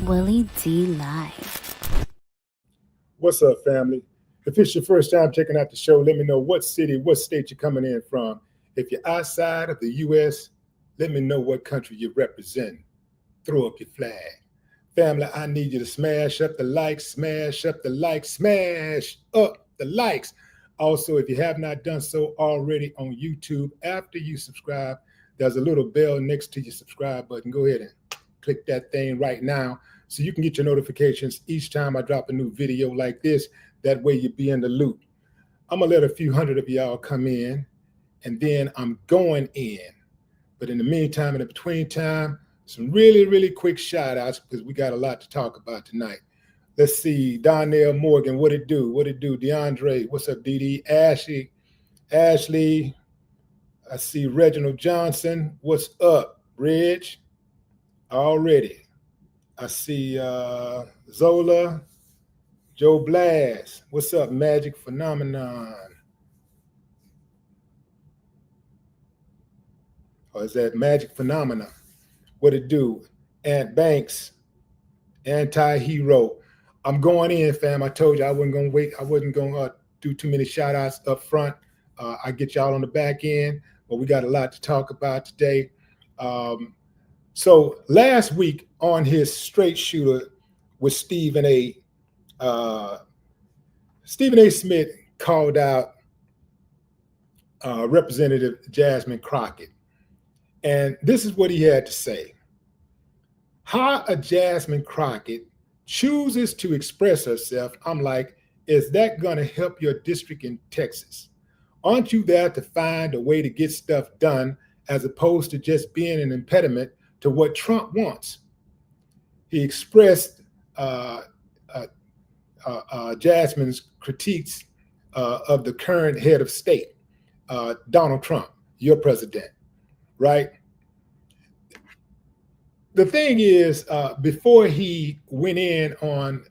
Willie D Live. What's up, family? If it's your first time checking out the show, let me know what city, what state you're coming in from. If you're outside of the U.S., let me know what country you represent. Throw up your flag. Family, I need you to smash up the likes, smash up the likes, smash up the likes. Also, if you have not done so already on YouTube, after you subscribe, there's a little bell next to your subscribe button. Go ahead and click that thing right now so you can get your notifications each time I drop a new video like this. That way you be in the loop. I'm going to let a few hundred of y'all come in, and then I'm going in. But in the meantime, in the between time, some really, really quick shout outs because we got a lot to talk about tonight. Let's see, Donnell Morgan, what it do? What it do? DeAndre, what's up, DD? Ashley, I see Reginald Johnson, what's up? Reg, already. I see Zola, Joe Blas, what's up? Magic Phenomenon. Or is that Magic Phenomena? What it do? Ant Banks, Anti-Hero. I'm going in, fam. I told you I wasn't going to wait. I wasn't going to do too many shout outs up front. I get y'all on the back end, but we got a lot to talk about today. So last week on his straight shooter with Stephen A. Smith called out Representative Jasmine Crockett. And this is what he had to say. How a Jasmine Crockett chooses to express herself, I'm like, is that going to help your district in Texas? Aren't you there to find a way to get stuff done as opposed to just being an impediment to what Trump wants? He expressed Jasmine's critiques of the current head of state, Donald Trump, your president, right? The thing is, before he went in on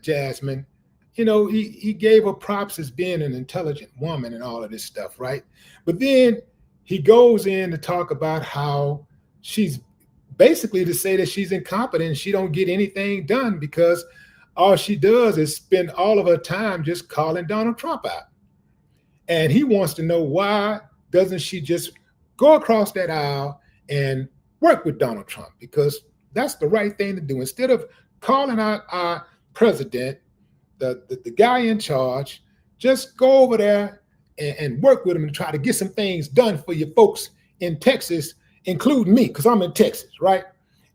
Jasmine, you know, he gave her props as being an intelligent woman and all of this stuff, right? But then he goes in to talk about how she's basically to say that she's incompetent and she don't get anything done because all she does is spend all of her time just calling Donald Trump out. And he wants to know, why doesn't she just go across that aisle and work with Donald Trump? Because that's the right thing to do. Instead of calling out our president, the guy in charge, just go over there and work with him and try to get some things done for you folks in Texas, including me, because I'm in Texas, right?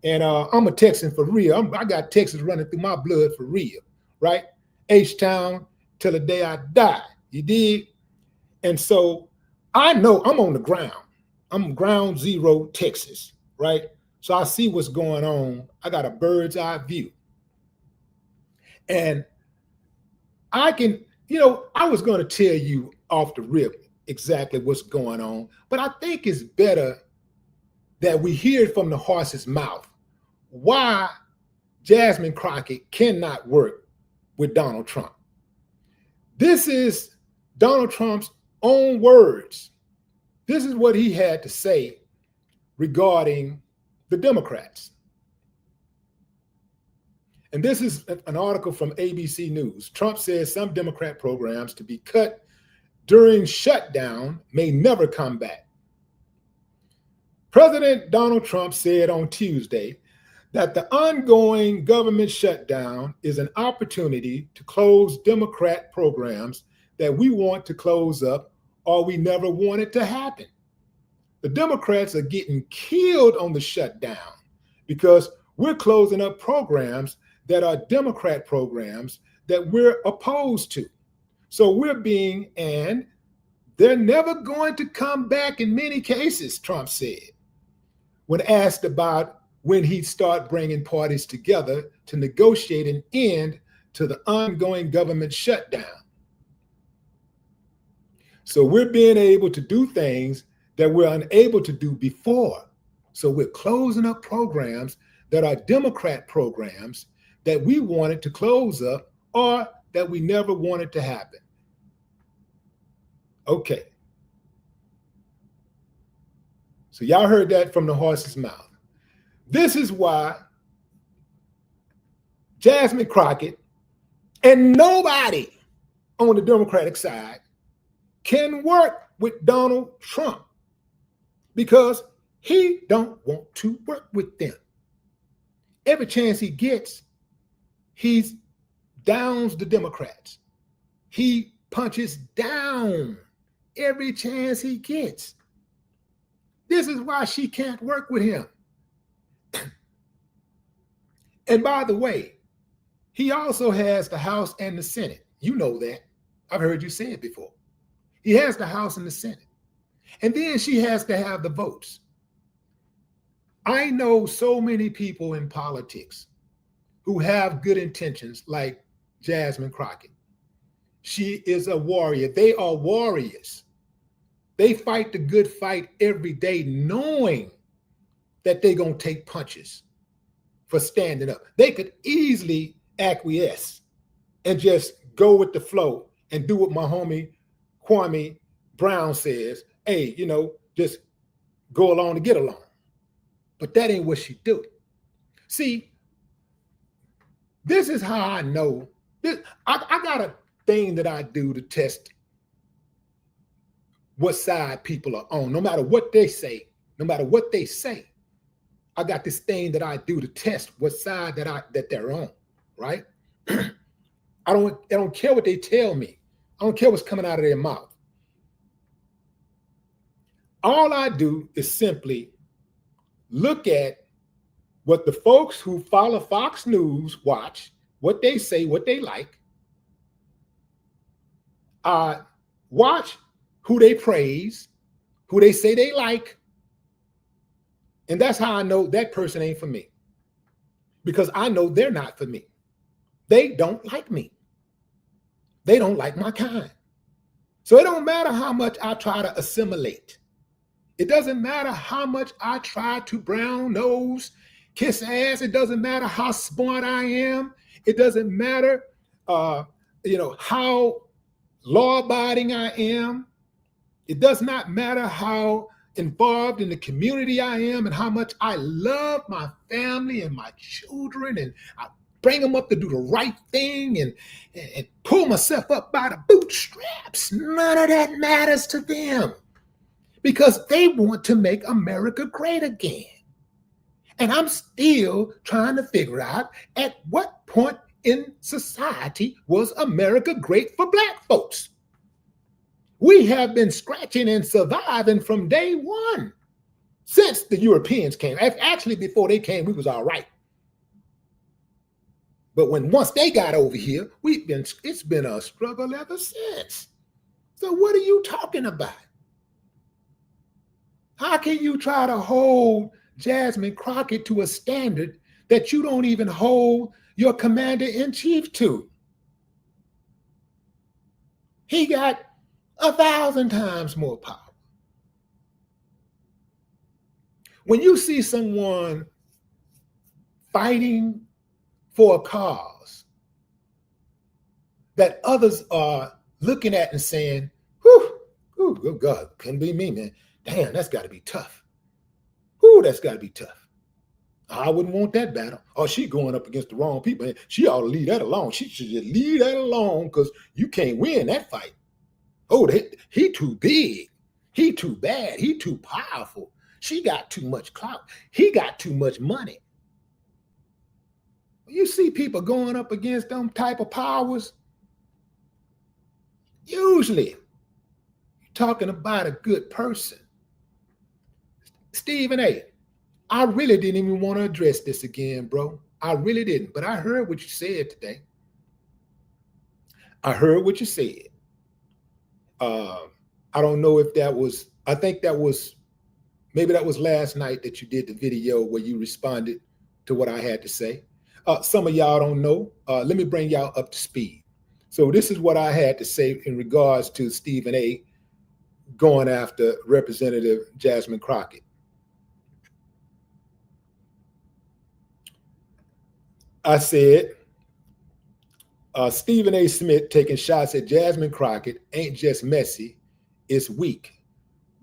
And I'm a Texan for real. I got Texas running through my blood for real, right? H-Town till the day I die, you dig? And so I know I'm on the ground. I'm ground zero, Texas, right? So I see what's going on. I got a bird's eye view. And I can, you know, I was going to tell you off the rip exactly what's going on, but I think it's better that we hear it from the horse's mouth why Jasmine Crockett cannot work with Donald Trump. This is Donald Trump's own words. This is what he had to say regarding the Democrats. And this is an article from ABC News. Trump says some Democrat programs to be cut during shutdown may never come back. President Donald Trump said on Tuesday that the ongoing government shutdown is an opportunity to close Democrat programs that we want to close up or we never want it to happen. The Democrats are getting killed on the shutdown because we're closing up programs that are Democrat programs that we're opposed to. So and they're never going to come back in many cases, Trump said, when asked about when he'd start bringing parties together to negotiate an end to the ongoing government shutdown. So we're being able to do things that we're unable to do before. So we're closing up programs that are Democrat programs that we wanted to close up or that we never wanted to happen. Okay. So y'all heard that from the horse's mouth. This is why Jasmine Crockett, and nobody on the Democratic side can work with Donald Trump because he don't want to work with them. Every chance he gets, he downs the Democrats. He punches down every chance he gets. This is why she can't work with him. And by the way, he also has the House and the Senate. You know that. I've heard you say it before. He has the House and the Senate. And then she has to have the votes. I know so many people in politics who have good intentions, like Jasmine Crockett. She is a warrior. They are warriors. They fight the good fight every day, knowing that they're going to take punches for standing up. They could easily acquiesce and just go with the flow and do what my homie Kwame Brown says. Hey, just go along to get along. But that ain't what she do. See, this is how I know. I got a thing that I do to test what side people are on. No matter what they say, I got this thing that I do to test what side that they're on, right? I don't care what they tell me. I don't care what's coming out of their mouth. All I do is simply look at what the folks who follow Fox News watch, what they say, what they like. Watch who they praise, who they say they like. And that's how I know that person ain't for me. Because I know they're not for me. They don't like me. They don't like my kind. So it don't matter how much I try to assimilate. It doesn't matter how much I try to brown nose, kiss ass. It doesn't matter how smart I am. It doesn't matter, how law-abiding I am. It does not matter how involved in the community I am and how much I love my family and my children, and I bring them up to do the right thing and pull myself up by the bootstraps. None of that matters to them because they want to make America great again. And I'm still trying to figure out at what point in society was America great for Black folks? We have been scratching and surviving from day one since the Europeans came. Actually, before they came, we was all right. But once they got over here, it's been a struggle ever since. So what are you talking about? How can you try to hold Jasmine Crockett to a standard that you don't even hold your commander-in-chief to? He got 1,000 times more power. When you see someone fighting for a cause that others are looking at and saying, whew, oh God, couldn't be me, man. Damn, that's got to be tough. Whew, that's got to be tough. I wouldn't want that battle. Oh, she going up against the wrong people. She ought to leave that alone. She should just leave that alone because you can't win that fight. Oh, he too big. He too bad. He too powerful. She got too much clout. He got too much money. You see people going up against them type of powers, usually you're talking about a good person. Stephen A., I really didn't even want to address this again, bro. I really didn't. But I heard what you said today. I heard what you said. I don't know if that was, I think that was, maybe that was last night that you did the video where you responded to what I had to say. Some of y'all don't know. Let me bring y'all up to speed. So this is what I had to say in regards to Stephen A. going after Representative Jasmine Crockett. I said, Stephen A. Smith taking shots at Jasmine Crockett ain't just messy, it's weak.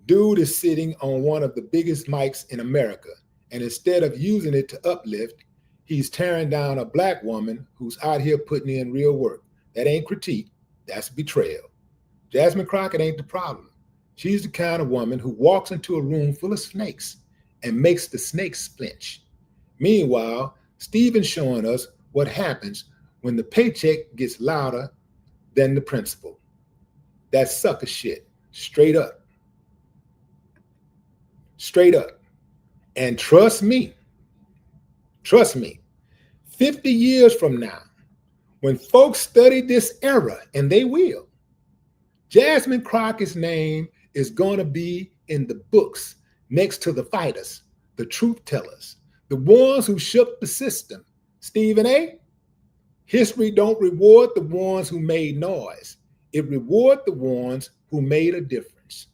Dude is sitting on one of the biggest mics in America, and instead of using it to uplift, he's tearing down a black woman who's out here putting in real work. That ain't critique, that's betrayal. Jasmine Crockett ain't the problem. She's the kind of woman who walks into a room full of snakes and makes the snakes flinch. Meanwhile, Stephen's showing us what happens when the paycheck gets louder than the principal. That's sucker shit, straight up. Straight up. And trust me, 50 years from now, when folks study this era, and they will, Jasmine Crockett's name is going to be in the books next to the fighters, the truth tellers, the ones who shook the system. Stephen A., history don't reward the ones who made noise. It rewards the ones who made a difference.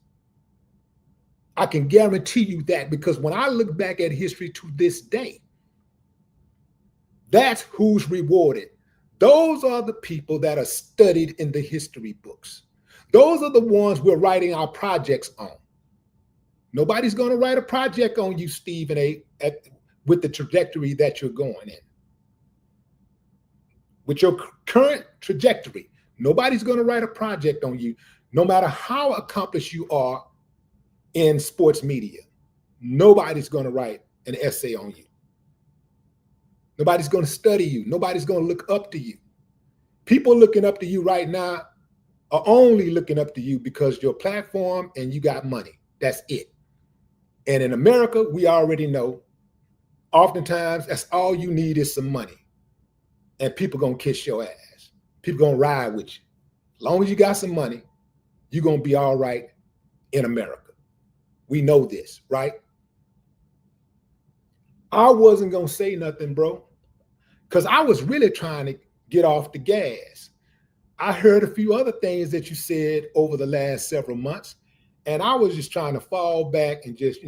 I can guarantee you that, because when I look back at history to this day, that's who's rewarded. Those are the people that are studied in the history books. Those are the ones we're writing our projects on. Nobody's going to write a project on you, Stephen A., with the trajectory that you're going in. With your current trajectory, nobody's going to write a project on you, no matter how accomplished you are in sports media. Nobody's going to write an essay on you. Nobody's going to study you. Nobody's going to look up to you. People looking up to you right now are only looking up to you because your platform and you got money. That's it. And in America, we already know, oftentimes that's all you need is some money. And people going to kiss your ass. People going to ride with you. As long as you got some money, you're going to be all right in America. We know this, right? I wasn't going to say nothing, bro, because I was really trying to get off the gas. I heard a few other things that you said over the last several months, and I was just trying to fall back and just,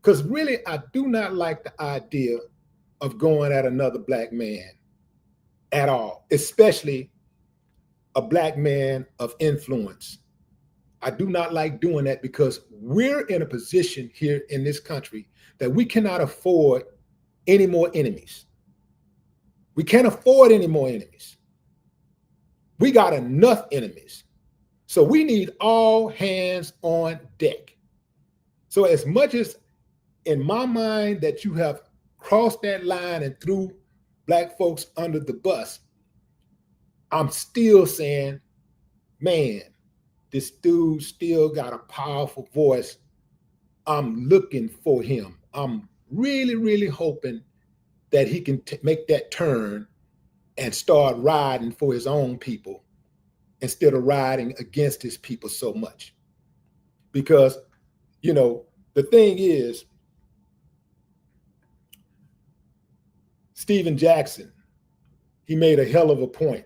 because really I do not like the idea of going at another black man at all, especially a black man of influence. I do not like doing that because we're in a position here in this country that we cannot afford any more enemies. We can't afford any more enemies. We got enough enemies. So we need all hands on deck. So as much as in my mind that you have crossed that line and threw black folks under the bus, I'm still saying, man, this dude still got a powerful voice. I'm looking for him. I'm really, really hoping that he can make that turn and start riding for his own people instead of riding against his people so much. Because, the thing is, Stephen Jackson, he made a hell of a point.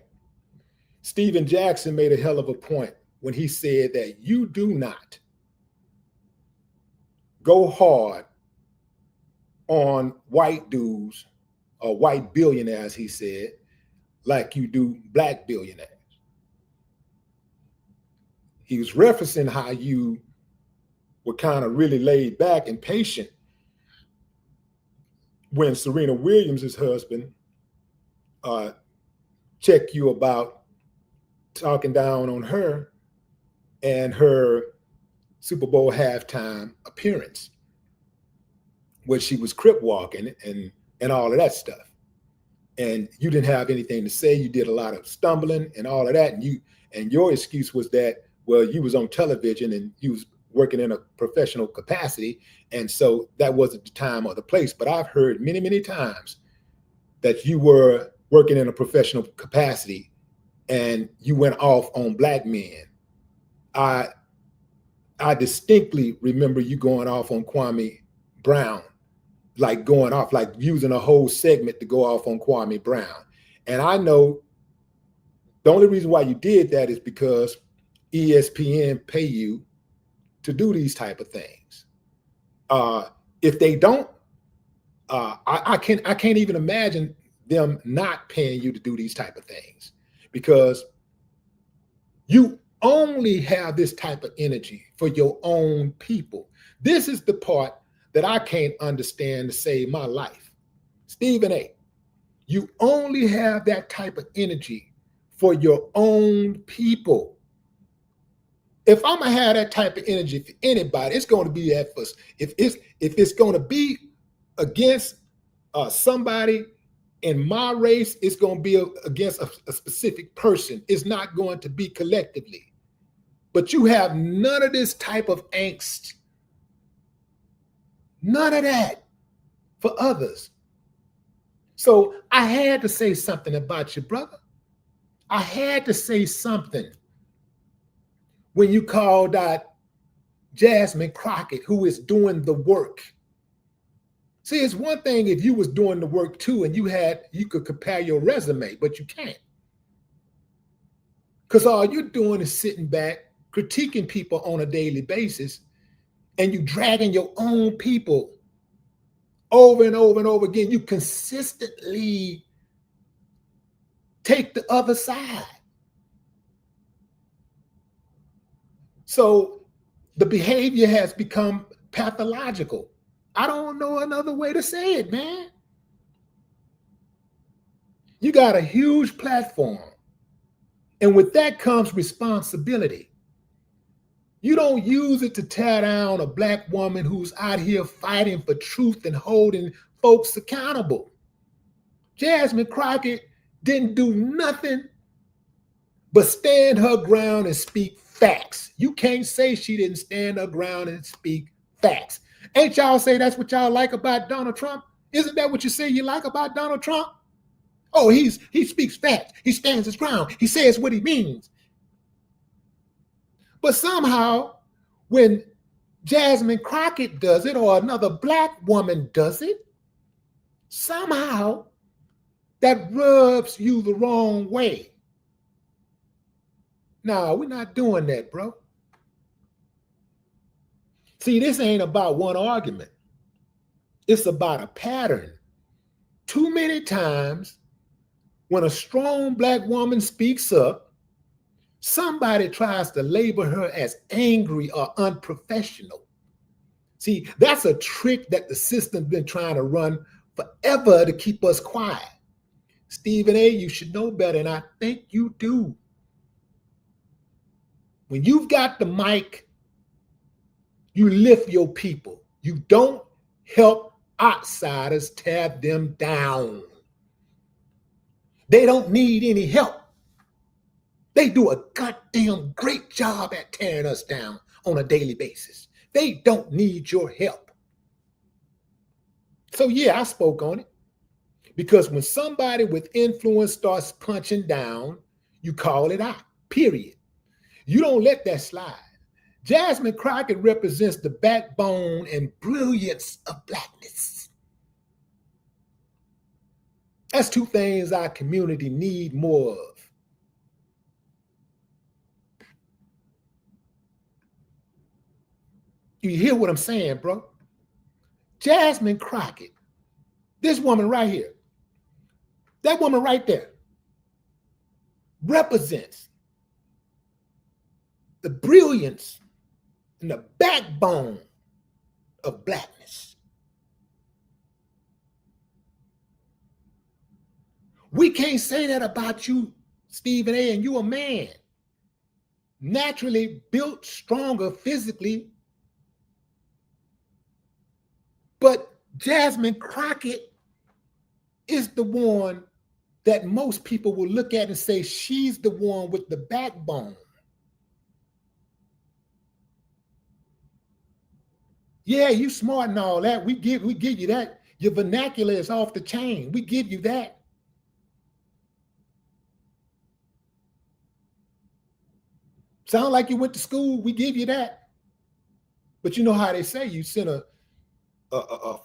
Stephen Jackson made a hell of a point when he said that you do not go hard on white dudes or white billionaires, he said, like you do black billionaires. He was referencing how you were kind of really laid back and patient when Serena Williams' husband checked you about talking down on her and her Super Bowl halftime appearance, where she was crip walking and all of that stuff. And you didn't have anything to say. You did a lot of stumbling and all of that. And your excuse was that, well, you was on television and you was working in a professional capacity. And so that wasn't the time or the place. But I've heard many, many times that you were working in a professional capacity and you went off on black men. I distinctly remember you going off on Kwame Brown, like going off, like using a whole segment to go off on Kwame Brown. And I know the only reason why you did that is because ESPN pay you to do these type of things. If they don't, I can't even imagine them not paying you to do these type of things, because you only have this type of energy for your own people. This is the part that I can't understand to save my life. Stephen A., you only have that type of energy for your own people. If I'm gonna have that type of energy for anybody, it's going to be that for if it's going to be against somebody in my race, it's going to be against a specific person. It's not going to be collectively. But you have none of this type of angst, none of that for others. So I had to say something about you, brother. I had to say something when you called out Jasmine Crockett, who is doing the work. See, it's one thing if you was doing the work too and you could compare your resume, but you can't. Because all you're doing is sitting back, critiquing people on a daily basis, and you dragging your own people over and over and over again. You consistently take the other side. So the behavior has become pathological. I don't know another way to say it, man. You got a huge platform. And with that comes responsibility. You don't use it to tear down a Black woman who's out here fighting for truth and holding folks accountable. Jasmine Crockett didn't do nothing but stand her ground and speak facts. You can't say she didn't stand her ground and speak facts. Ain't y'all say that's what y'all like about Donald Trump? Isn't that what you say you like about Donald Trump? Oh, he speaks facts. He stands his ground. He says what he means. But somehow, when Jasmine Crockett does it or another Black woman does it, somehow that rubs you the wrong way. No, we're not doing that, bro. See, this ain't about one argument. It's about a pattern. Too many times, when a strong Black woman speaks up, somebody tries to label her as angry or unprofessional. See, that's a trick that the system's been trying to run forever to keep us quiet. Stephen A., you should know better, and I think you do. When you've got the mic, you lift your people. You don't help outsiders tear them down. They don't need any help. They do a goddamn great job at tearing us down on a daily basis. They don't need your help. So yeah, I spoke on it. Because when somebody with influence starts punching down, you call it out, period. You don't let that slide. Jasmine Crockett represents the backbone and brilliance of Blackness. That's two things our community need more of. You hear what I'm saying, bro? Jasmine Crockett, this woman right here, that woman right there, represents the brilliance and the backbone of Blackness. We can't say that about you, Stephen A., and you a man. Naturally built stronger physically. But Jasmine Crockett is the one that most people will look at and say she's the one with the backbone. Yeah, you smart and all that. We give you that. Your vernacular is off the chain. We give you that. Sound like you went to school. We give you that. But you know how they say you send a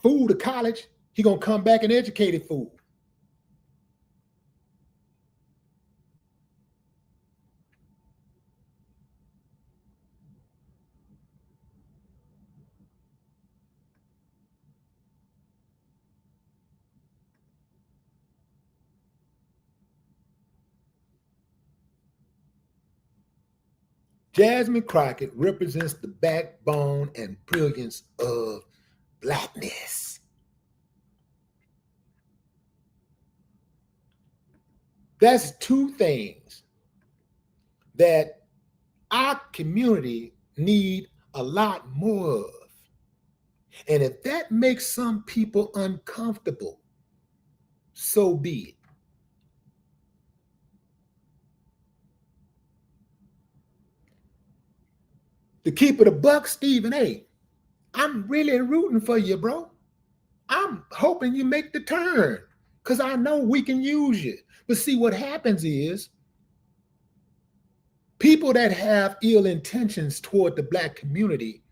fool to college, he gonna come back an educated fool. Jasmine Crockett represents the backbone and brilliance of Blackness. That's two things that our community need a lot more of. And if that makes some people uncomfortable, so be it. To keep it a buck, Stephen A., I'm really rooting for you, bro. I'm hoping you make the turn because I know we can use you. But see, what happens is people that have ill intentions toward the Black community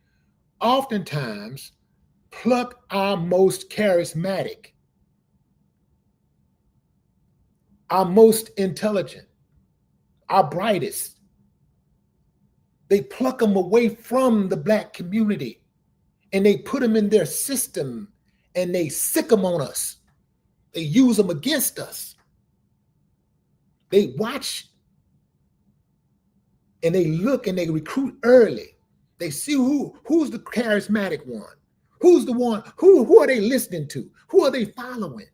oftentimes pluck our most charismatic, our most intelligent, our brightest. They pluck them away from the Black community and they put them in their system and they sick them on us. They use them against us. They watch and they look and they recruit early. They see who's the charismatic one, who's the one, who are they listening to, who are they following,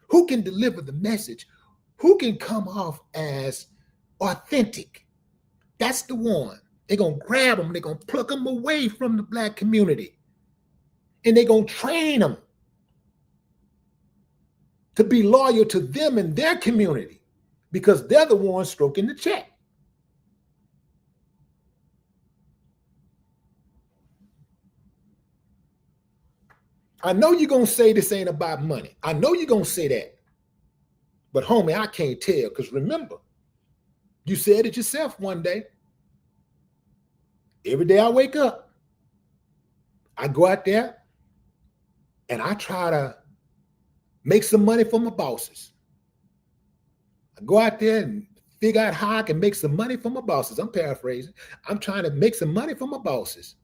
who can deliver the message, who can come off as authentic. That's the one. They're going to grab them, they're going to pluck them away from the Black community, and they're going to train them to be loyal to them and their community because they're the ones stroking the check. I know you're going to say this ain't about money. I know you're going to say that. But homie, I can't tell because remember, you said it yourself one day. Every day I wake up, I go out there and I try to make some money for my bosses. I go out there and figure out how I can make some money for my bosses. I'm paraphrasing. I'm trying to make some money for my bosses.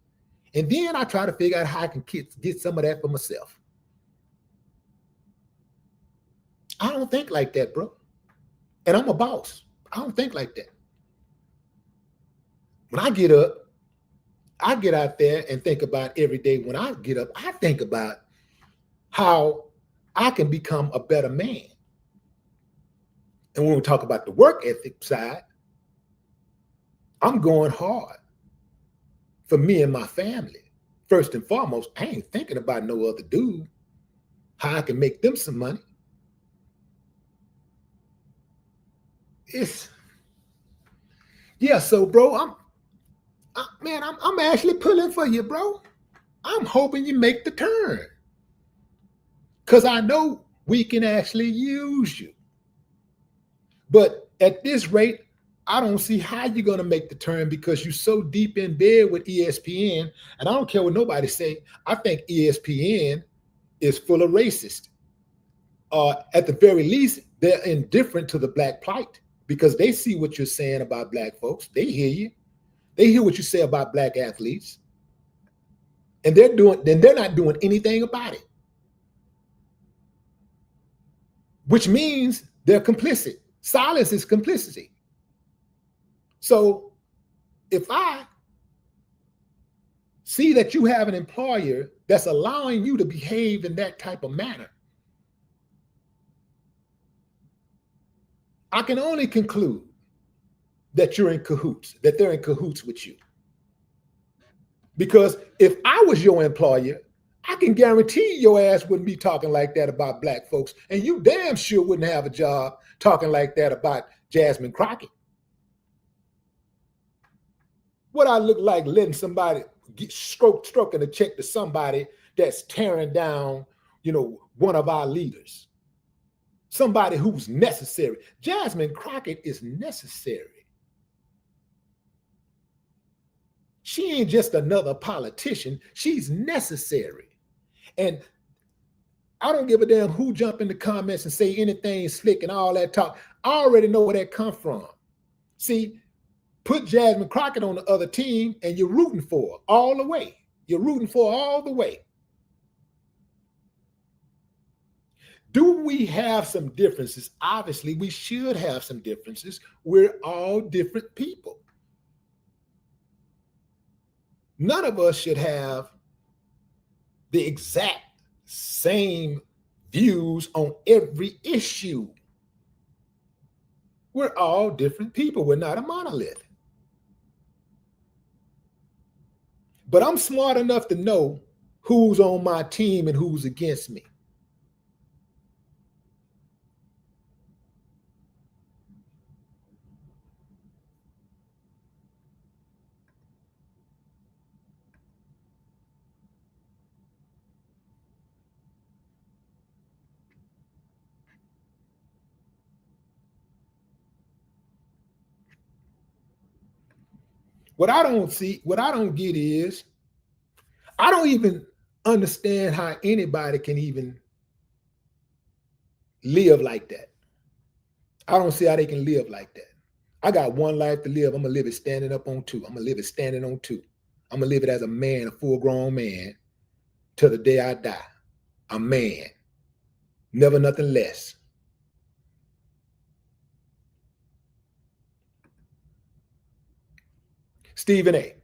And then I try to figure out how I can get some of that for myself. I don't think like that, bro. And I'm a boss. I don't think like that. When I get up, I get out there and think about every day when I get up, I think about how I can become a better man. And when we talk about the work ethic side, I'm going hard for me and my family. First and foremost, I ain't thinking about no other dude, how I can make them some money. So bro, I'm actually pulling for you, bro. I'm hoping you make the turn because I know we can actually use you. But at this rate, I don't see how you're going to make the turn because you're so deep in bed with ESPN. And I don't care what nobody say. I think ESPN is full of racists. At the very least, they're indifferent to the Black plight because they see what you're saying about Black folks. They hear you. They hear what you say about Black athletes. And they're not doing anything about it. Which means they're complicit. Silence is complicity. So if I see that you have an employer that's allowing you to behave in that type of manner, I can only conclude that you're in cahoots, that they're in cahoots with you. Because if I was your employer, I can guarantee your ass wouldn't be talking like that about Black folks. And you damn sure wouldn't have a job talking like that about Jasmine Crockett. What I look like letting somebody get stroking a check to somebody that's tearing down, one of our leaders. Somebody who's necessary. Jasmine Crockett is necessary. She ain't just another politician. She's necessary. And I don't give a damn who jump in the comments and say anything slick and all that talk. I already know where that come from. See, put Jasmine Crockett on the other team and you're rooting for her all the way. You're rooting for her all the way. Do we have some differences? Obviously, we should have some differences. We're all different people. None of us should have the exact same views on every issue. We're all different people. We're not a monolith. But I'm smart enough to know who's on my team and who's against me. What I don't get is, I don't even understand how anybody can even live like that. I don't see how they can live like that. I got one life to live. I'm going to live it standing up on two. I'm going to live it standing on two. I'm going to live it as a man, a full-grown man, till the day I die. A man. Never nothing less. Stephen A.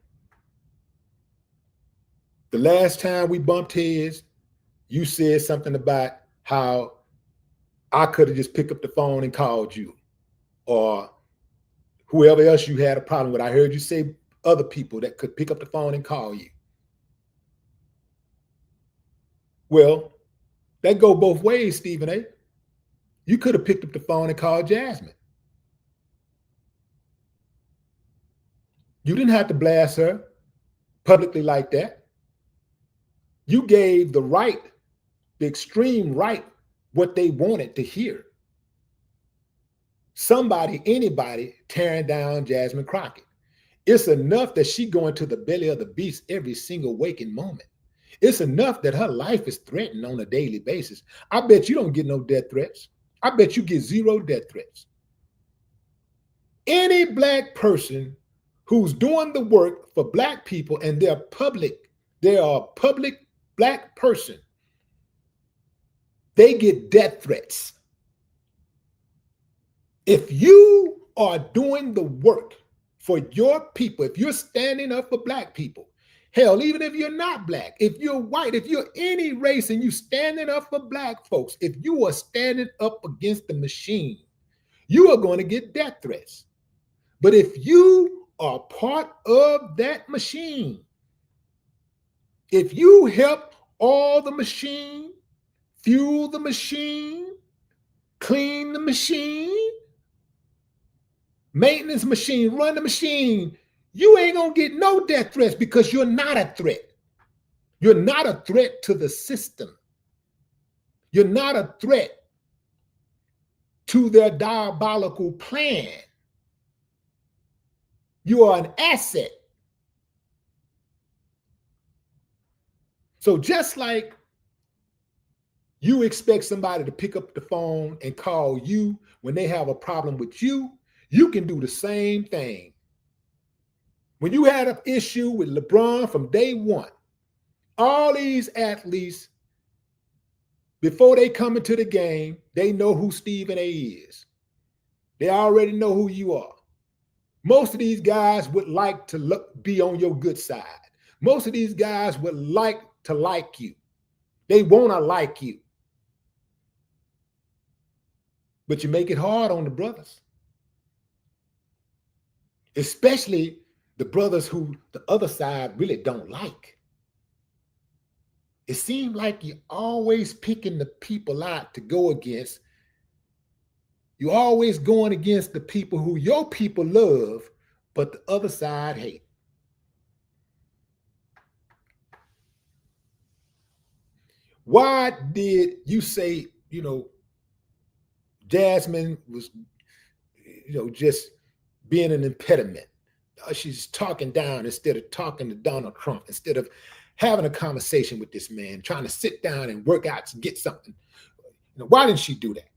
The last time we bumped heads, you said something about how I could have just picked up the phone and called you, or whoever else you had a problem with. I heard you say other people that could pick up the phone and call you. Well, that go both ways, Stephen A. You could have picked up the phone and called Jasmine. You didn't have to blast her publicly like that. You gave the right, the extreme right, what they wanted to hear. Somebody, anybody tearing down Jasmine Crockett. It's enough that she going to the belly of the beast every single waking moment. It's enough that her life is threatened on a daily basis. I bet you don't get no death threats. I bet you get 0 death threats. Any Black person who's doing the work for Black people and they're a public Black person, they get death threats. If you are doing the work for your people, if you're standing up for Black people, hell, even if you're not Black, if you're white, if you're any race and you standing up for Black folks, if you are standing up against the machine, you are going to get death threats. But if you are part of that machine, if you help all the machine, fuel the machine, clean the machine, maintenance machine, run the machine, you ain't gonna get no death threats because you're not a threat. You're not a threat to the system. You're not a threat to their diabolical plan. You are an asset. So just like you expect somebody to pick up the phone and call you when they have a problem with you, you can do the same thing. When you had an issue with LeBron from day one, all these athletes, before they come into the game, they know who Stephen A is. They already know who you are. Most of these guys would like to be on your good side. Most of these guys would like to like you. They want to like you. But you make it hard on the brothers. Especially the brothers who the other side really don't like. It seems like you're always picking the people out to go against. You're always going against the people who your people love, but the other side hate. Why did you say, Jasmine was, just being an impediment? She's talking down instead of talking to Donald Trump, instead of having a conversation with this man, trying to sit down and work out to get something. Why didn't she do that?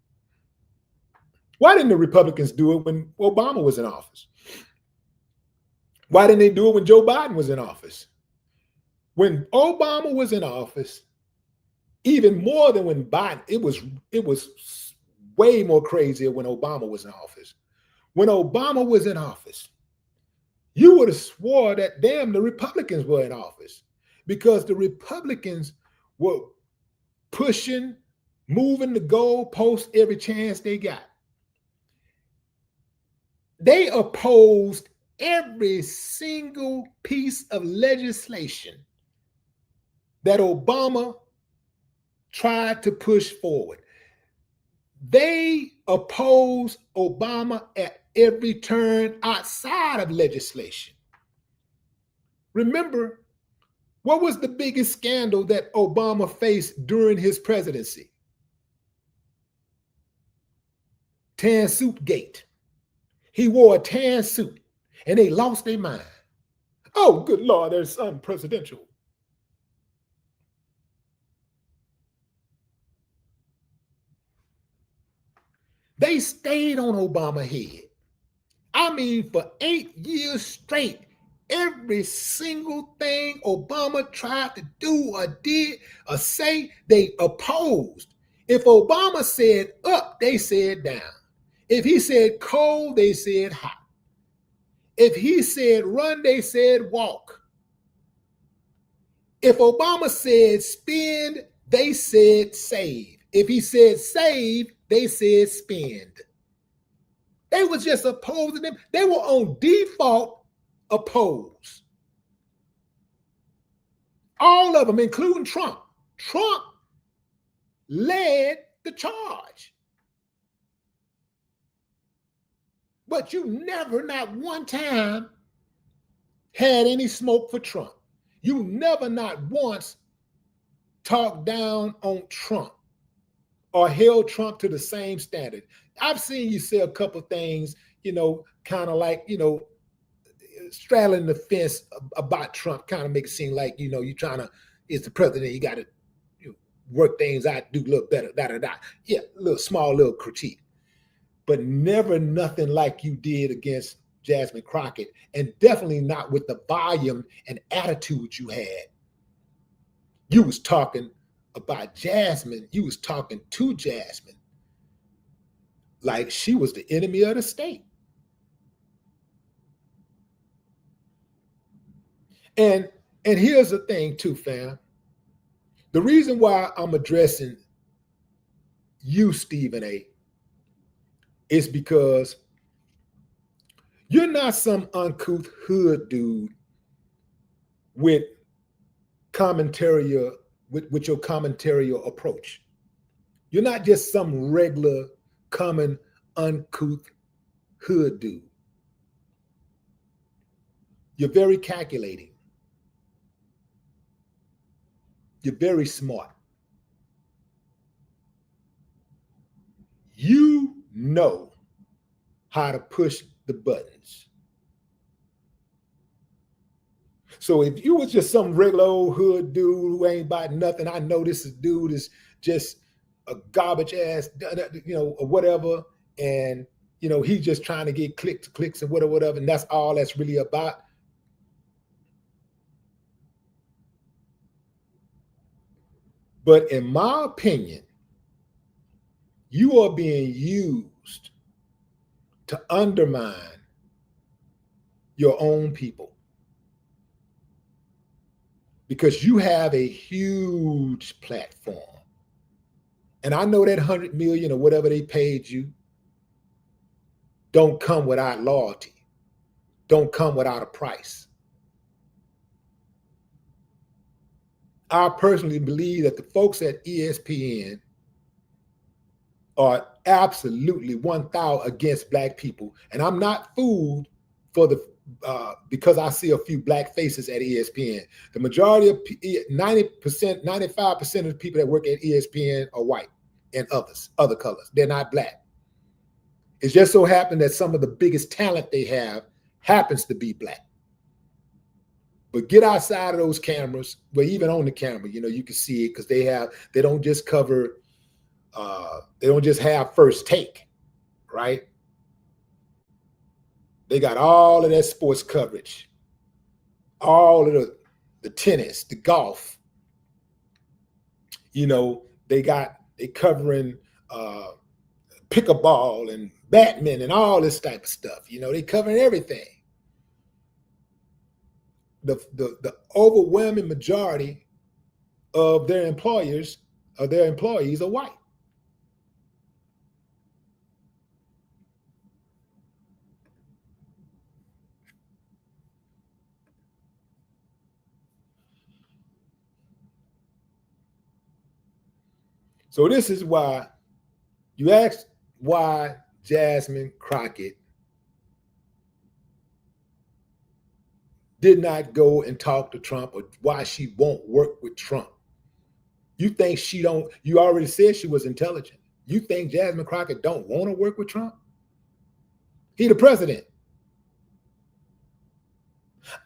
Why didn't the Republicans do it when Obama was in office? Why didn't they do it when Joe Biden was in office? When Obama was in office, even more than when Biden, it was way more crazier when Obama was in office. When Obama was in office, you would have swore that damn the Republicans were in office, because the Republicans were pushing, moving the goalpost every chance they got. They opposed every single piece of legislation that Obama tried to push forward. They opposed Obama at every turn outside of legislation. Remember, what was the biggest scandal that Obama faced during his presidency? Tan suit gate. He wore a tan suit and they lost their mind. Oh, good Lord, that's unpresidential. They stayed on Obama's head. I mean, for 8 years straight, every single thing Obama tried to do or did or say, they opposed. If Obama said up, they said down. If he said cold, they said hot. If he said run, they said walk. If Obama said spend, they said save. If he said save, they said spend. They was just opposing them. They were on default opposed. All of them, including Trump. Trump led the charge. But you never, not one time, had any smoke for Trump. You never, not once, talked down on Trump or held Trump to the same standard. I've seen you say a couple things, kind of like, straddling the fence about Trump, kind of make it seem like, you're trying to, it's the president, you got to work things out, do a little better, da-da-da. Yeah, small little critique. But never nothing like you did against Jasmine Crockett, and definitely not with the volume and attitude you had. You was talking about Jasmine, you was talking to Jasmine like she was the enemy of the state. And here's the thing too, fam. The reason why I'm addressing you, Stephen A., is because you're not some uncouth hood dude with commentarial, with your commentarial approach. You're not just some regular, common, uncouth hood dude. You're very calculating. You're very smart. You know how to push the buttons. So if you was just some regular old hood dude who ain't about nothing, I know this dude is just a garbage ass, or whatever, and he's just trying to get clicks and whatever, and that's all that's really about. But in my opinion, you are being used to undermine your own people, because you have a huge platform. And I know that 100 million or whatever they paid you don't come without loyalty, don't come without a price. I personally believe that the folks at ESPN are absolutely 1,000 against Black people. And I'm not fooled because I see a few Black faces at ESPN. The majority of 90%, 95% of the people that work at ESPN are white and other colors. They're not Black. It just so happened that some of the biggest talent they have happens to be Black. But get outside of those cameras, but even on the camera, you can see it, because they don't just cover, they don't just have first take, right? They got all of that sports coverage, all of the tennis, the golf. They covering pickleball and badminton and all this type of stuff. They covering everything. The overwhelming majority of their employees are white. So this is why you asked why Jasmine Crockett did not go and talk to Trump, or why she won't work with Trump. You think she don't, you already said she was intelligent. You think Jasmine Crockett don't want to work with Trump? He the president.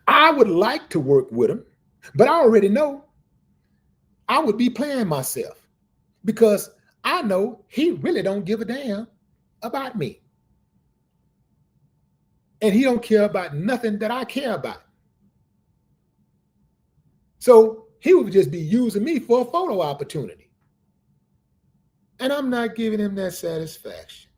I would like to work with him, but I already know I would be playing myself because I know he really don't give a damn about me. And he don't care about nothing that I care about. So he would just be using me for a photo opportunity. And I'm not giving him that satisfaction.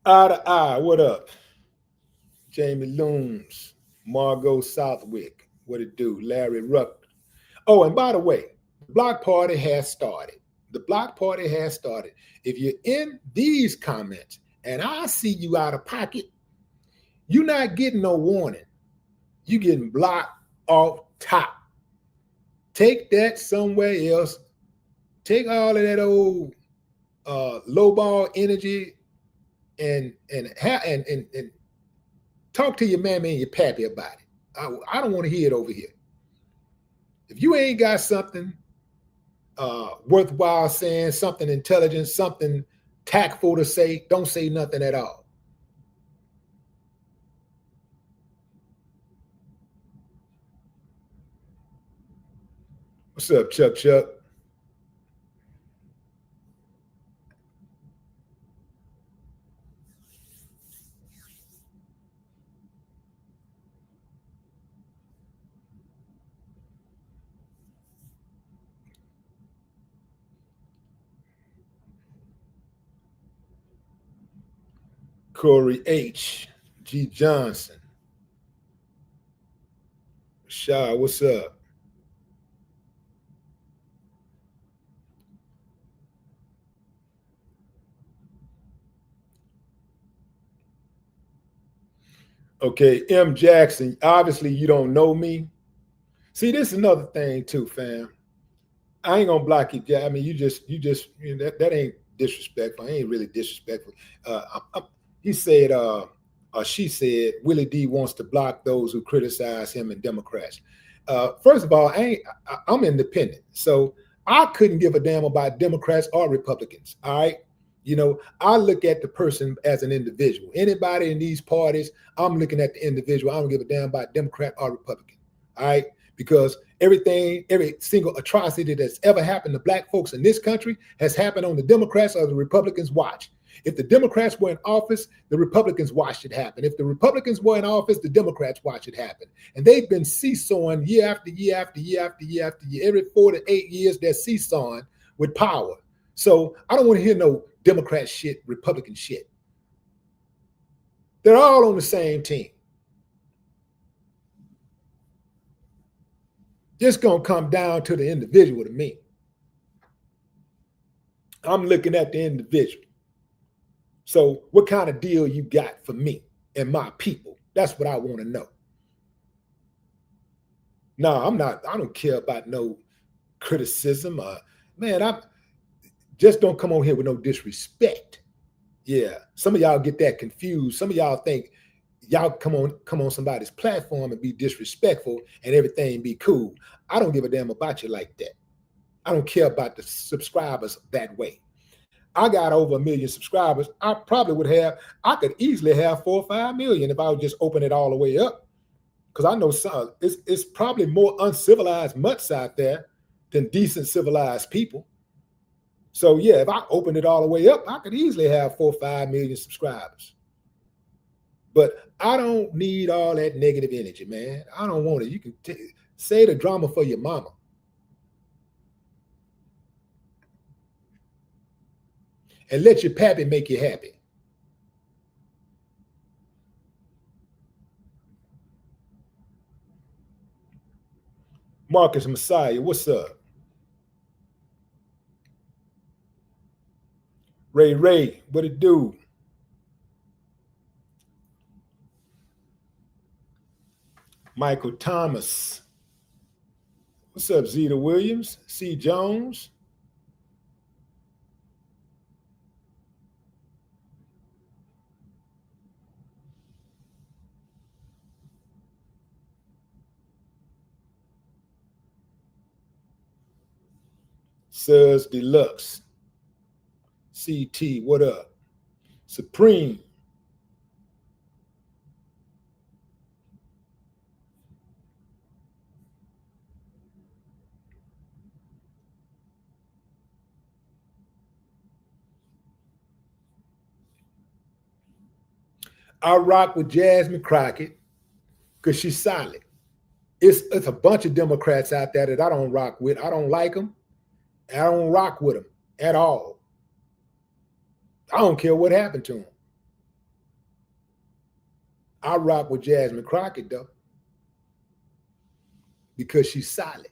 Eye to eye, what up? Jamie Looms, Margot Southwick, what it do? Larry Ruck. Oh, and by the way, the block party has started. The block party has started. If you're in these comments and I see you out of pocket, you're not getting no warning. You're getting blocked off top. Take that somewhere else. Take all of that old lowball energy and talk to your mammy and your pappy about it. I don't want to hear it over here. If you ain't got something worthwhile saying, something intelligent, something tactful to say, don't say nothing at all. What's up, Chuck? Corey H. G. Johnson. Shah, what's up? Okay, M. Jackson, obviously you don't know me. See, this is another thing too, fam. I ain't gonna block you. I mean, you just, that ain't disrespectful. I ain't really disrespectful. He said, she said, Willie D wants to block those who criticize him and Democrats. First of all, I'm independent, so I couldn't give a damn about Democrats or Republicans. All right. I look at the person as an individual. Anybody in these parties, I'm looking at the individual. I don't give a damn about Democrat or Republican. All right. Because every single atrocity that's ever happened to black folks in this country has happened on the Democrats or the Republicans' watch. If the Democrats were in office, the Republicans watched it happen. If the Republicans were in office, the Democrats watched it happen. And they've been seesawing year after year after year after year after year. Every 4 to 8 years, they're seesawing with power. So I don't want to hear no Democrat shit, Republican shit. They're all on the same team. It's going to come down to the individual to me. I'm looking at the individual. So what kind of deal you got for me and my people? That's what I want to know. No, I don't care about no criticism. Man, I just don't come on here with no disrespect. Yeah, some of y'all get that confused. Some of y'all think y'all come on somebody's platform and be disrespectful and everything be cool. I don't give a damn about you like that. I don't care about the subscribers that way. I got over 1 million subscribers. I could easily have 4 or 5 million if I would just open it all the way up. Because I know it's probably more uncivilized mutts out there than decent civilized people. So yeah, if I open it all the way up, I could easily have 4 or 5 million subscribers. But I don't need all that negative energy, man. I don't want it. You can say the drama for your mama. And let your pappy make you happy. Marcus Messiah, what's up? Ray, what it do? Michael Thomas. What's up, Zeta Williams? C. Jones? Suz Deluxe. CT, what up? Supreme. I rock with Jasmine Crockett because she's solid. It's a bunch of Democrats out there that I don't rock with. I don't like them. I don't rock with them at all. I don't care what happened to them. I rock with Jasmine Crockett, though, because she's solid.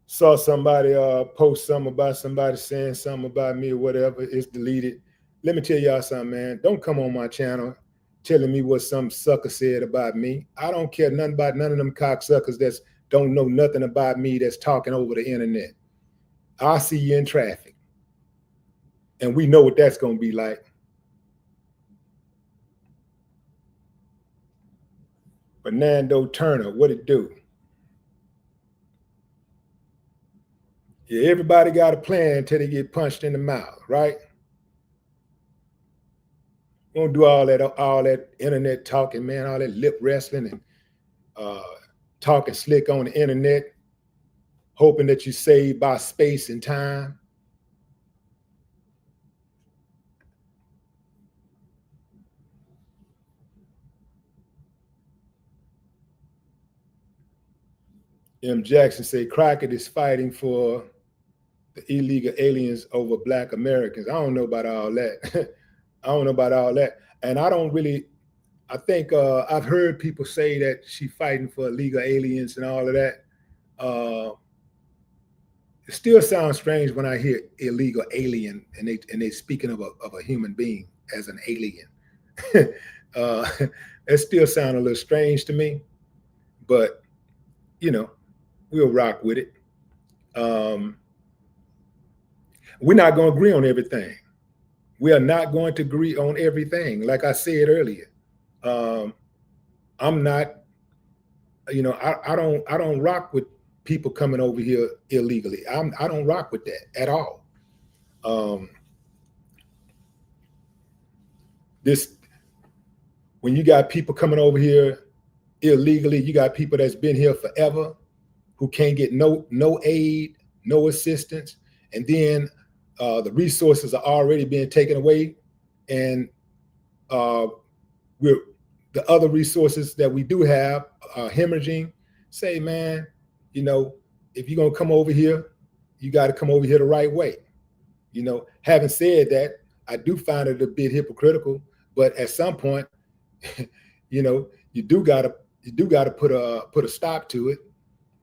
Saw somebody post something about somebody saying something about me or whatever. It's deleted. Let me tell y'all something, man. Don't come on my channel telling me what some sucker said about me. I don't care nothing about none of them cocksuckers that don't know nothing about me that's talking over the internet. I'll see you in traffic. And we know what that's going to be like. Fernando Turner, what it do? Yeah, everybody got a plan until they get punched in the mouth, right? We don't do all that internet talking, man, all that lip wrestling and talking slick on the internet, hoping that you're saved by space and time. M. Jackson say Crockett is fighting for the illegal aliens over Black Americans. I don't know about all that. I don't know about all that. And I don't really, I think I've heard people say that she's fighting for illegal aliens and all of that. It still sounds strange when I hear illegal alien and they speaking of a human being as an alien. It still sounds a little strange to me, but you know, we'll rock with it. We're not going to agree on everything. We are not going to agree on everything. Like I said earlier, I'm not, I don't rock with people coming over here illegally. I don't rock with that at all. When you got people coming over here illegally, you got people that's been here forever who can't get no aid, no assistance, and then the resources are already being taken away, and the other resources that we do have are hemorrhaging. Say, man, if you're gonna come over here, you got to come over here the right way. Having said that, I do find it a bit hypocritical, but at some point, you do gotta put a stop to it,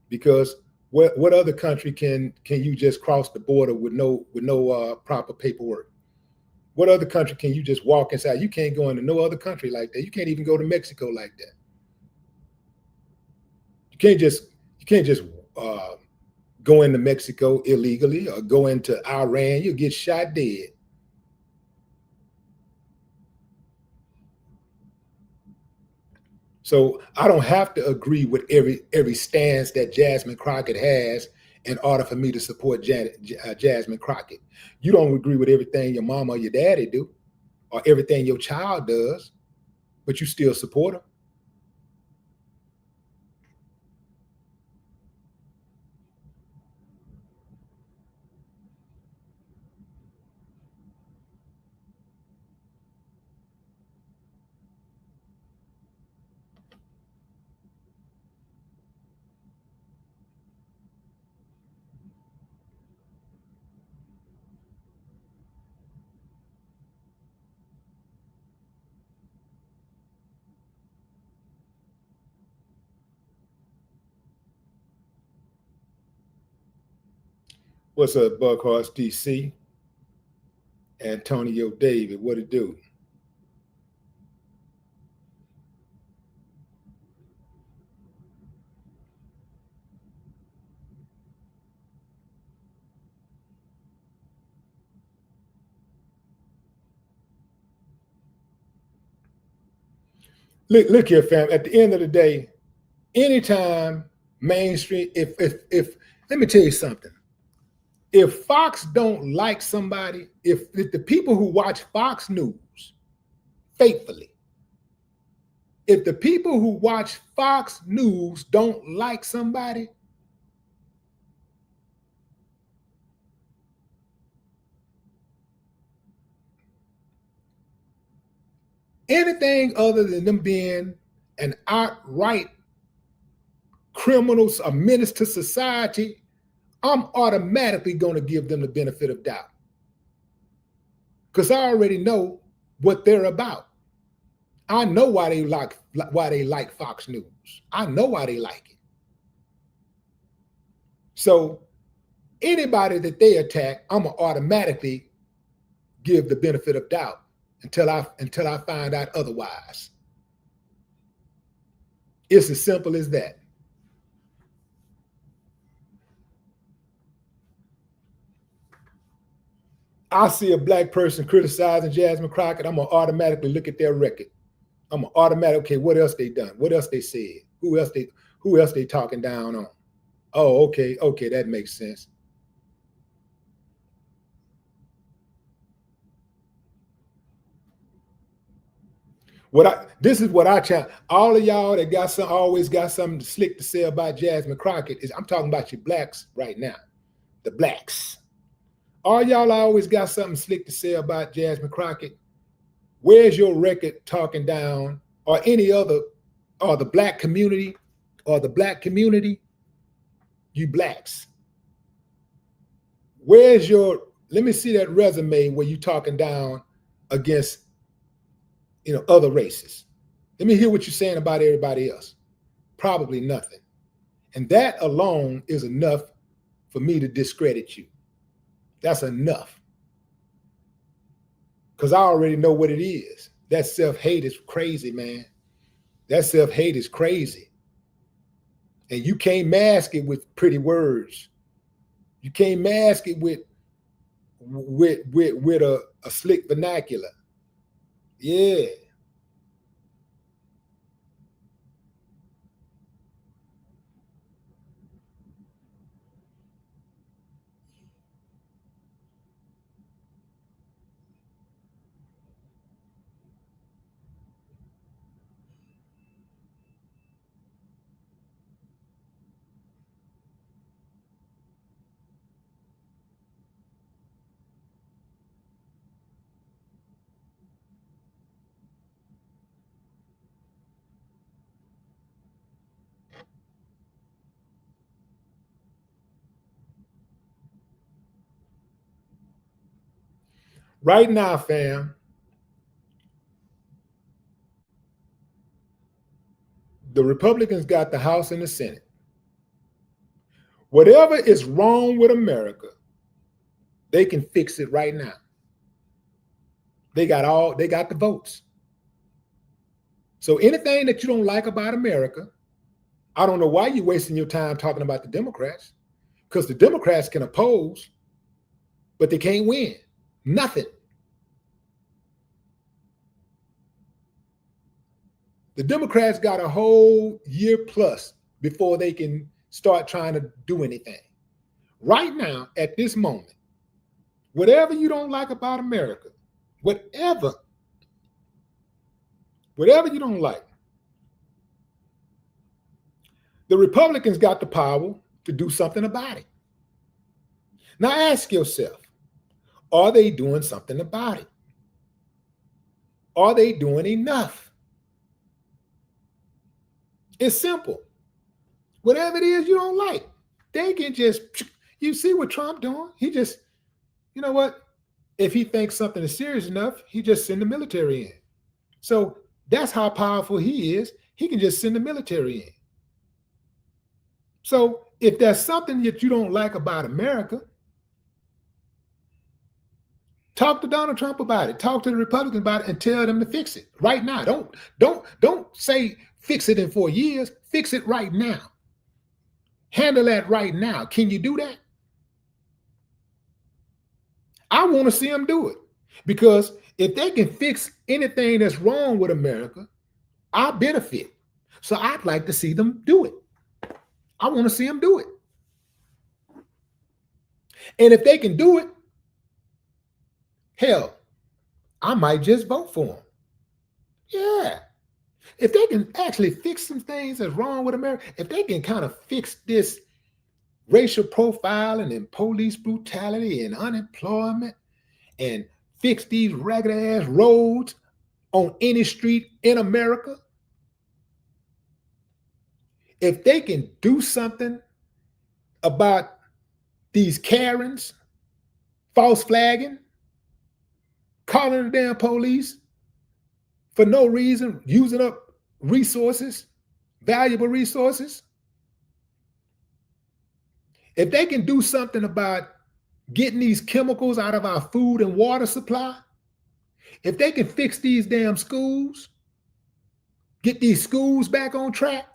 because what other country can you just cross the border with no proper paperwork? What other country can you just walk inside? You can't go into no other country like that. You can't even go to Mexico like that. You can't just go into Mexico illegally or go into Iran. You'll get shot dead. So I don't have to agree with every stance that Jasmine Crockett has in order for me to support Jasmine Crockett. You don't agree with everything your mama or your daddy do, or everything your child does, but you still support them. What's up, Buckhorse DC? Antonio David, what it do? Look here, fam. At the end of the day, anytime mainstream, if let me tell you something. If Fox don't like somebody, if the people who watch Fox News faithfully, if the people who watch Fox News don't like somebody, anything other than them being an outright criminals, a menace to society, I'm automatically going to give them the benefit of doubt. Because I already know what they're about. I know why they like Fox News. I know why they like it. So anybody that they attack, I'm gonna automatically give the benefit of doubt until I find out otherwise. It's as simple as that. I see a black person criticizing Jasmine Crockett, I'm gonna automatically look at their record. I'm gonna automatically, okay, what else they done? What else they said? Who else they talking down on? Oh, okay, that makes sense. This is what I challenge all of y'all that always got something slick to say about Jasmine Crockett. Is I'm talking about you blacks right now, the blacks. All y'all always got something slick to say about Jasmine Crockett. Where's your record talking down, or any other, or the black community, you blacks? Where's your? Let me see that resume where you talking down against, other races. Let me hear what you're saying about everybody else. Probably nothing. And that alone is enough for me to discredit you. That's enough. Because I already know what it is. That self-hate is crazy, man. That self-hate is crazy. And you can't mask it with pretty words. You can't mask it with a slick vernacular. Yeah. Right now, fam, the Republicans got the House and the Senate. Whatever is wrong with America, they can fix it right now. They got the votes. So anything that you don't like about America, I don't know why you're wasting your time talking about the Democrats, because the Democrats can oppose, but they can't win. Nothing. The Democrats got a whole year plus before they can start trying to do anything. right now, at this moment, whatever you don't like about America, whatever you don't like, the Republicans got the power to do something about it. Now ask yourself, are they doing something about it? Are they doing enough? It's simple. Whatever it is you don't like, they can just, you see what Trump doing? He just, you know what? If he thinks something is serious enough, he just send the military in. So that's how powerful he is. He can just send the military in. So if there's something that you don't like about America, talk to Donald Trump about it. Talk to the Republicans about it and tell them to fix it right now. Don't say fix it in 4 years. Fix it right now. Handle that right now. Can you do that? I want to see them do it, because if they can fix anything that's wrong with America, I benefit. So I'd like to see them do it. I want to see them do it. And if they can do it, hell, I might just vote for them. Yeah. If they can actually fix some things that's wrong with America, if they can kind of fix this racial profiling and police brutality and unemployment and fix these ragged ass roads on any street in America, if they can do something about these Karens, false flagging, calling the damn police for no reason, using up resources, valuable resources. If they can do something about getting these chemicals out of our food and water supply, if they can fix these damn schools, get these schools back on track,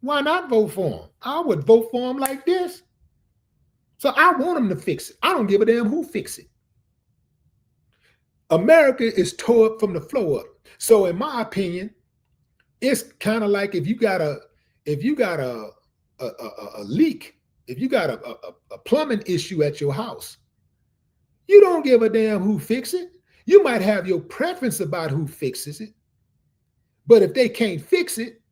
why not vote for them? I would vote for them like this. So I want them to fix it. I don't give a damn who fix it. America is tore up from the floor up. So in my opinion, it's kind of like if you got a leak, if you got a plumbing issue at your house, you don't give a damn who fix it. You might have your preference about who fixes it, but if they can't fix it,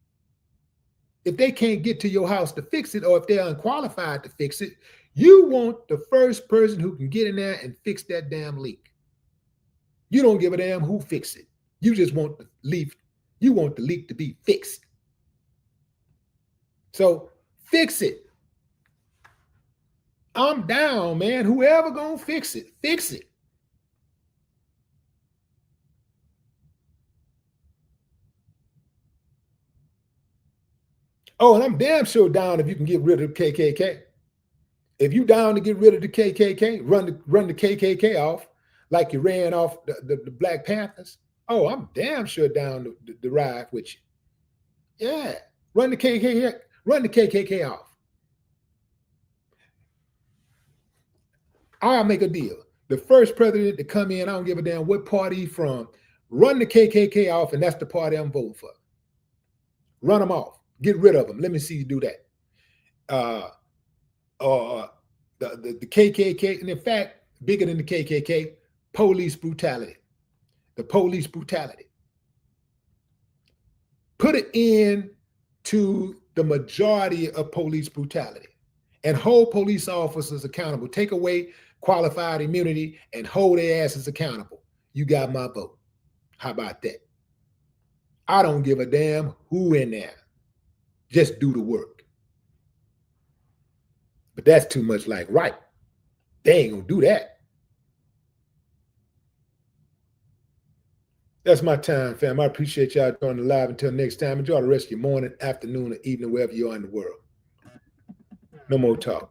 if they can't get to your house to fix it, or if they're unqualified to fix it, you want the first person who can get in there and fix that damn leak. You don't give a damn who fixed it. You just want the leak. You want the leak to be fixed. So fix it. I'm down, man. Whoever gonna fix it, fix it. Oh, and I'm damn sure down if you can get rid of the KKK. If you down to get rid of the KKK, run the KKK off like you ran off the Black Panthers. Oh, I'm damn sure down to ride with you. Yeah, run the KKK off. I'll make a deal. The first president to come in, I don't give a damn what party he's from, run the KKK off, and that's the party I'm voting for. Run them off. Get rid of them. Let me see you do that. The KKK, and in fact, bigger than the KKK, police brutality. The police brutality. Put an end to the majority of police brutality and hold police officers accountable. Take away qualified immunity and hold their asses accountable. You got my vote. How about that? I don't give a damn who in there. Just do the work. But that's too much like right. They ain't gonna do that. That's my time, fam. I appreciate y'all joining the live. Until next time, enjoy the rest of your morning, afternoon, or evening, wherever you are in the world. No more talk.